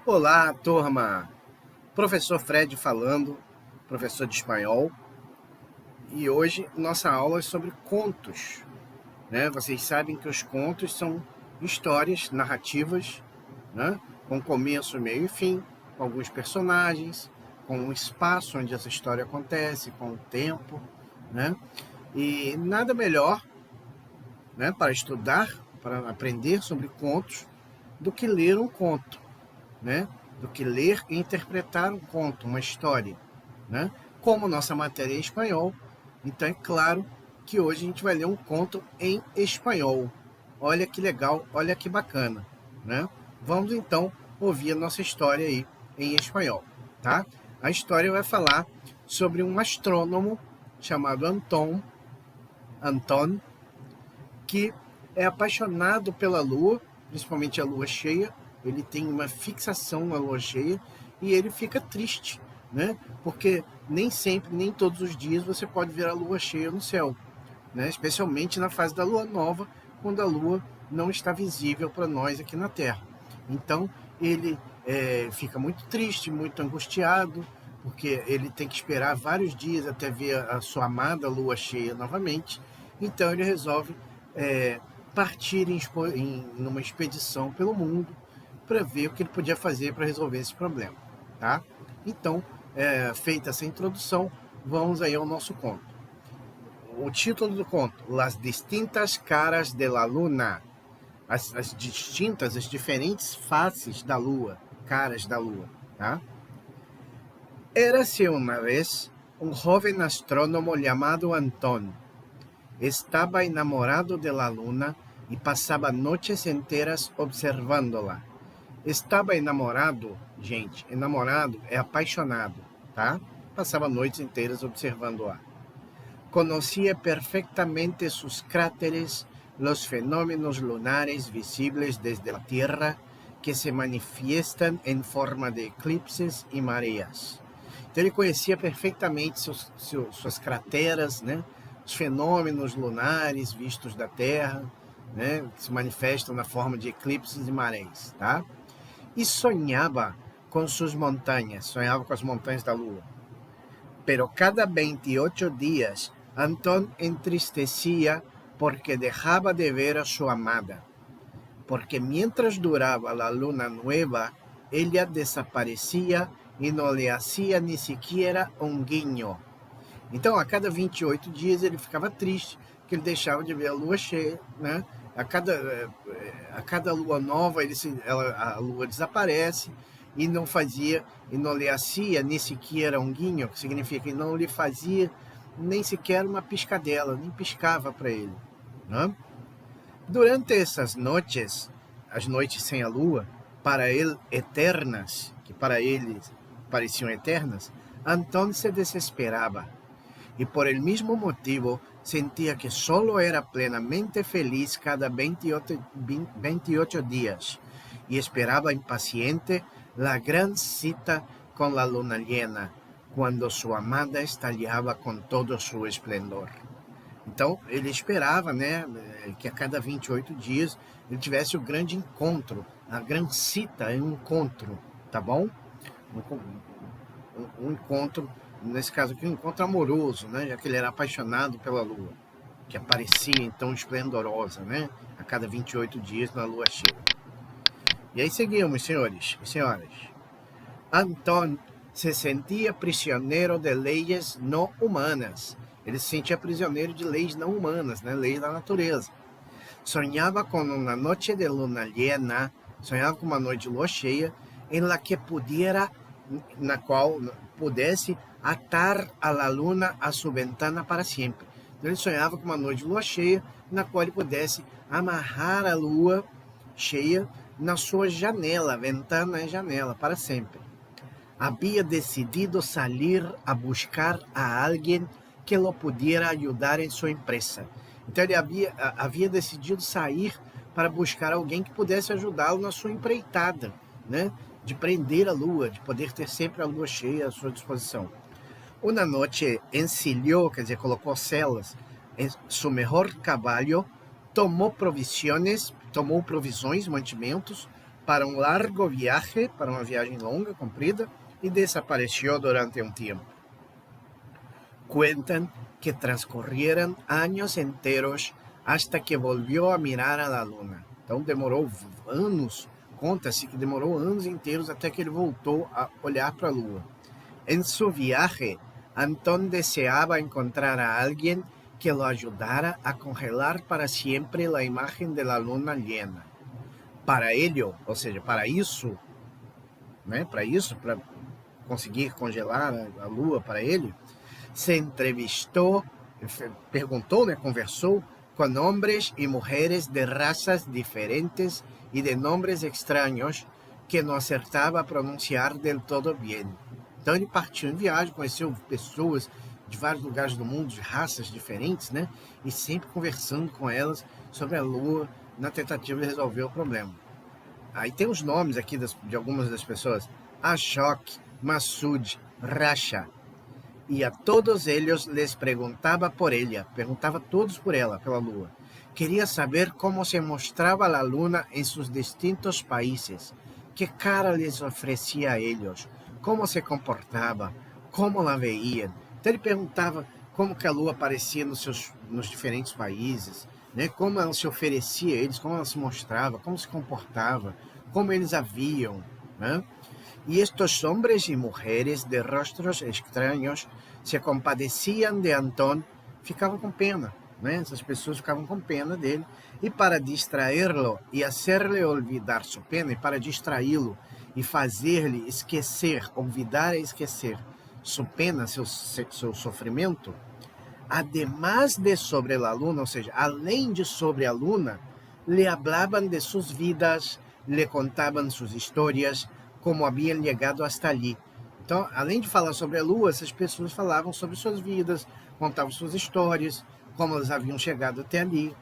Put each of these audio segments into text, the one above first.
Olá, turma! Professor Fred falando, professor de espanhol, e hoje nossa aula é sobre contos, né? Vocês sabem que os contos são histórias narrativas, né? Com começo, meio e fim, com alguns personagens, com um espaço onde essa história acontece, com o tempo, né? E nada melhor, né, para estudar, para aprender sobre contos, do que ler um conto, né? Do que ler e interpretar um conto, uma história, né? Como nossa matéria é espanhol, então é claro que hoje a gente vai ler um conto em espanhol. Olha que legal, olha que bacana, né? Vamos então ouvir a nossa história aí em espanhol, tá? A história vai falar sobre um astrônomo chamado Anton, que é apaixonado pela lua, principalmente a lua cheia. Ele tem uma fixação na lua cheia e ele fica triste, né? Porque nem sempre, nem todos os dias você pode ver a lua cheia no céu, né? Especialmente na fase da lua nova, quando a lua não está visível para nós aqui na Terra. Então ele fica muito triste, muito angustiado, porque ele tem que esperar vários dias até ver a sua amada lua cheia novamente. Então ele resolve é, partir numa expedição pelo mundo para ver o que ele podia fazer para resolver esse problema, tá? Então, feita essa introdução, vamos aí ao nosso conto. O título do conto: Las distintas caras de la luna. As distintas, as diferentes faces da lua, caras da lua, tá? Érase uma vez um jovem astrônomo chamado Antón. Estaba enamorado de la luna y pasaba noches enteras observándola. Estava enamorado, gente, enamorado é apaixonado, tá? Passava noites inteiras observando-a. Conocía perfectamente sus cráteres, los fenómenos lunares visibles desde la Tierra que se manifiestan en forma de eclipses e mareas. Então ele conhecia perfeitamente suas crateras, né? Os fenômenos lunares vistos da Terra, né? Que se manifestam na forma de eclipses e marés, tá? E sonhava com suas montanhas, sonhava com as montanhas da Lua. Pero cada 28 días, Antón entristecia porque dejaba de ver a su amada. Porque mientras duraba la luna nueva, ella desaparecía e não lhe hacía ni siquiera um guiño. Então, a cada 28 dias ele ficava triste, que ele deixava de ver a lua cheia, né? A cada lua nova, a lua desaparece e não fazia, e não lhe hacía nem sequer um guiño, que significa que não lhe fazia nem sequer uma piscadela, nem piscava para ele, né? Durante essas noites, as noites sem a lua, para ele eternas, que para ele pareciam eternas, Antón se desesperaba y por el mismo motivo sentía que solo era plenamente feliz cada 28 días y esperaba impaciente la gran cita con la luna llena, quando sua amada estallava com todo o seu esplendor. Então, ele esperava, né, que a cada 28 dias ele tivesse o grande encontro, a grande cita, um encontro, tá bom? Um encontro, nesse caso aqui, um encontro amoroso, né, já que ele era apaixonado pela lua, que aparecia então esplendorosa, né, a cada 28 dias na lua cheia. E aí seguimos, senhores e senhoras. Antón se sentia prisioneiro de leis não humanas. Ele se sentia prisioneiro de leis não humanas, né? Leis da natureza. Sonhava com uma noite de luna llena, sonhava com uma noite de lua cheia, na qual pudesse atar a la luna a sua ventana para sempre. Então ele sonhava com uma noite de lua cheia, na qual ele pudesse amarrar a lua cheia na sua janela, ventana é janela, para sempre. Havia decidido sair a buscar a alguém que o pudesse ajudar em sua empresa. Então ele havia decidido sair para buscar alguém que pudesse ajudá-lo na sua empreitada, né? De prender a lua, de poder ter sempre a lua cheia à sua disposição. Uma noite encilhou, quer dizer, colocou celas em seu melhor cavalo, tomou provisões, mantimentos, para um largo viaje, para uma viagem longa, comprida, e desapareceu durante um tempo. Cuentan que transcorrieron años enteros hasta que volvió a mirar a la luna. Então demorou anos, conta-se que demorou anos inteiros até que ele voltou a olhar para a lua. En su viaje, Antón deseaba encontrar a alguien que lo ayudara a congelar para siempre la imagen de la luna llena. Para ello, ou seja, para isso, para conseguir congelar a lua para ele, se entrevistou, perguntou, conversou com homens e mulheres de raças diferentes e de nomes estranhos que não acertava a pronunciar del todo bem. Então ele partiu em viagem, conheceu pessoas de vários lugares do mundo, de raças diferentes, e sempre conversando com elas sobre a lua, na tentativa de resolver o problema. Aí tem os nomes aqui de algumas das pessoas: Ashok, Masud, Rasha. E a todos eles les perguntava por ela, perguntava todos por ela, pela lua. Queria saber como se mostrava a luna em seus distintos países, que cara lhes oferecia a eles, como se comportava, como la veiam. Então ele perguntava como que a lua aparecia nos diferentes países, como ela se oferecia a eles, como ela se mostrava, como se comportava, como eles a viam. E estes homens e mulheres de rostros estranhos se compadeciam de Antón, ficavam com pena, essas pessoas ficavam com pena dele, e para distraí-lo e hacer-lhe olvidar sua pena, e para distraí-lo e fazer-lhe esquecer, olvidar e esquecer sua pena, seu sofrimento, además de sobre a luna, ou seja, além de sobre a luna, lhe hablavam de suas vidas, lhe contavam suas histórias, como haviam chegado hasta ali. Então, além de falar sobre a lua, essas pessoas falavam sobre suas vidas, contavam suas histórias, como elas haviam chegado até ali,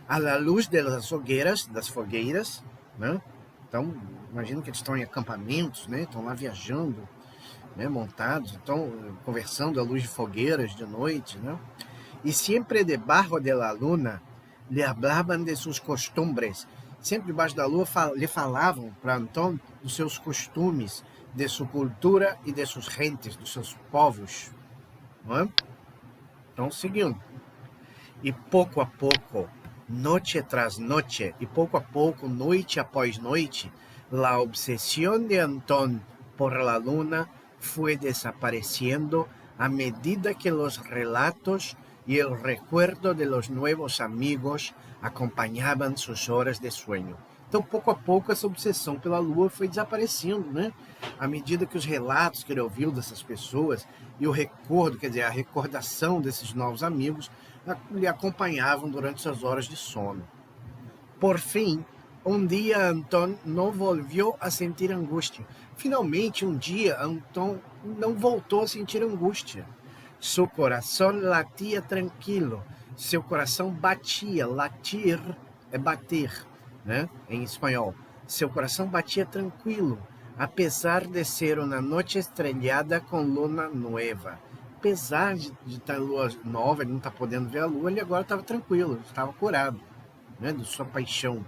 à la luz das fogueiras, Então, imagina que eles estão em acampamentos, estão lá viajando, montados, estão conversando à luz de fogueiras de noite, E sempre debaixo de la luna, lhe hablavam de seus costumbres. Sempre debaixo da lua lhe falavam para Antón dos seus costumes, de sua cultura e de suas gentes, dos seus povos. Então, seguindo. E pouco a pouco, noite tras noite, e pouco a pouco, noite após noite, a obsessão de Antón por la luna foi desaparecendo a medida que os relatos e o recuerdo de los nuevos amigos acompanhavam suas horas de sueño. Então, pouco a pouco, essa obsessão pela lua foi desaparecendo, À medida que os relatos que ele ouviu dessas pessoas e o recordo, quer dizer, a recordação desses novos amigos, lhe acompanhavam durante suas horas de sono. Por fim, um dia Antón não voltou a sentir angústia. Finalmente, um dia, Antón não voltou a sentir angústia. Seu coração latia tranquilo, seu coração batia, latir é bater, em espanhol. Seu coração batia tranquilo, apesar de ser uma noite estrelada com luna nueva. Apesar de estar lua nova, ele não estar podendo ver a lua, ele agora estava tranquilo, estava curado, de sua paixão.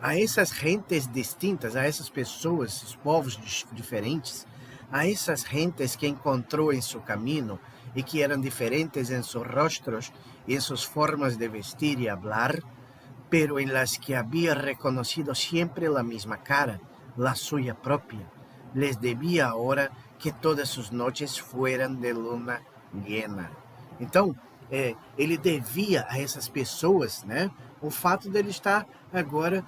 A essas gentes distintas, a essas pessoas, esses povos diferentes, a essas gentes que encontrou em seu caminho e que eram diferentes em seus rostros e em suas formas de vestir e hablar, pero en las que había reconocido siempre la misma cara, la suya propia, les debía ahora que todas sus noches fueran de luna llena. Então, ele devia a essas pessoas, o fato dele estar agora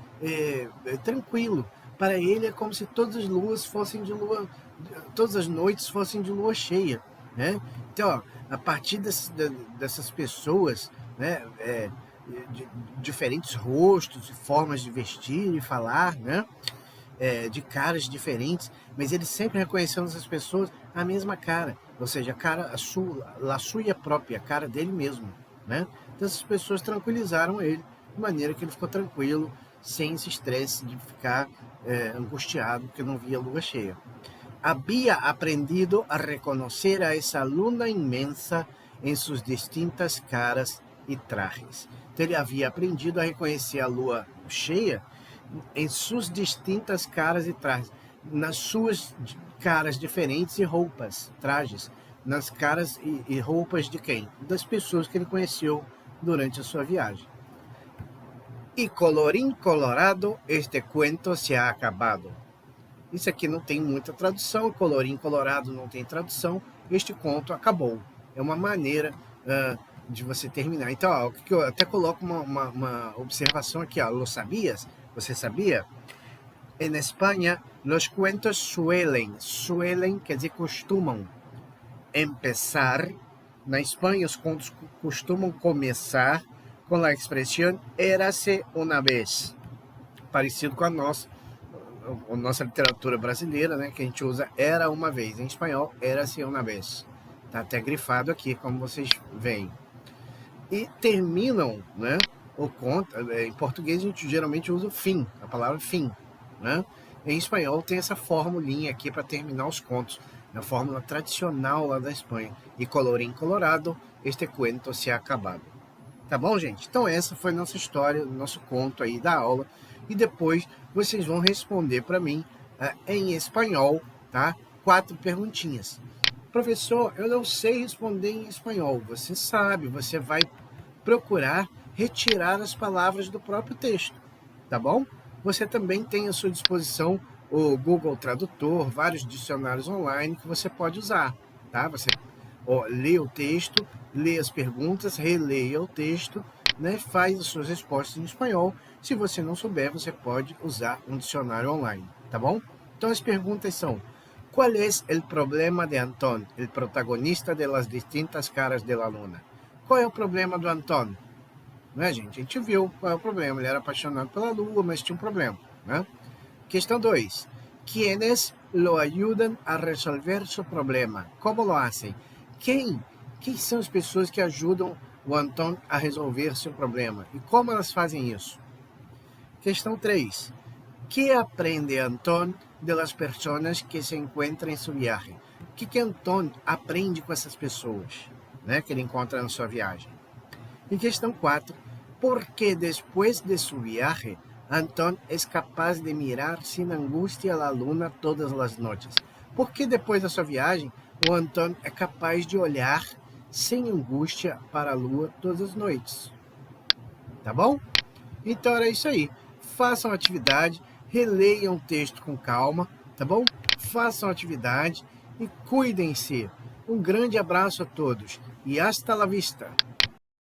tranquilo. Para ele é como se todas as luas fossem de lua, todas as noites fossem de lua cheia, Então, a partir dessas pessoas, de diferentes rostos e formas de vestir e falar, de caras diferentes, mas ele sempre reconhecendo essas pessoas a mesma cara, ou seja, a sua própria, a cara dele mesmo, Então essas pessoas tranquilizaram ele, de maneira que ele ficou tranquilo, sem esse estresse de ficar angustiado porque não via lua cheia. Havia aprendido a reconhecer a essa luna imensa em suas distintas caras e trajes. Então ele havia aprendido a reconhecer a lua cheia em suas distintas caras e trajes, nas suas caras diferentes e roupas, trajes, nas caras e roupas de quem? Das pessoas que ele conheceu durante a sua viagem. E colorín colorado, este cuento se ha acabado. Isso aqui não tem muita tradução, colorim colorado não tem tradução, este conto acabou. É uma maneira de você terminar. Então, ó, que eu até coloco uma observação aqui, ó, lo sabias? Você sabia? En Espanha, los cuentos suelen quer dizer costumam, empezar. Na Espanha, os contos costumam começar com a expressão érase uma vez, parecido com a nossa literatura brasileira, né, que a gente usa era uma vez. Em espanhol, érase uma vez. Tá até grifado aqui, como vocês veem. E terminam, né, o conto. Em português a gente geralmente usa o fim, a palavra fim, né? Em espanhol tem essa formulinha aqui para terminar os contos, na fórmula tradicional lá da Espanha. E colorim colorado, este cuento se ha acabado. Tá bom, gente? Então essa foi nossa história, nosso conto aí da aula. E depois vocês vão responder para mim em espanhol, tá? 4 perguntinhas. Professor, eu não sei responder em espanhol. Você sabe, você vai procurar retirar as palavras do próprio texto, tá bom? Você também tem à sua disposição o Google Tradutor, vários dicionários online que você pode usar, tá? Você lê o texto, lê as perguntas, releia o texto, né? Faz as suas respostas em espanhol. Se você não souber, você pode usar um dicionário online, tá bom? Então as perguntas são: qual é o problema de Antón, o protagonista de las distintas caras de la luna? Qual é o problema do Antón? Né, gente? A gente viu qual é o problema. Ele era apaixonado pela lua, mas tinha um problema, né? Questão 2. ¿Quiénes lo ayudan a resolver su problema? Como lo hacen? Quem são as pessoas que ajudam o Antón a resolver seu problema? E como elas fazem isso? Questão 3. ¿Qué aprende Antón de las personas que se encuentra em su viaje? O que Antón aprende com essas pessoas, né, que ele encontra na sua viagem? E questão 4. ¿Por que depois de su viaje, Antón é capaz de mirar sem angústia a luna todas as noites? Por que depois da sua viagem, o Antón é capaz de olhar sem angústia para a lua todas as noites? Tá bom? Então era isso aí. Façam a atividade, releiam o texto com calma, tá bom? Façam a atividade e cuidem-se. Um grande abraço a todos e hasta la vista!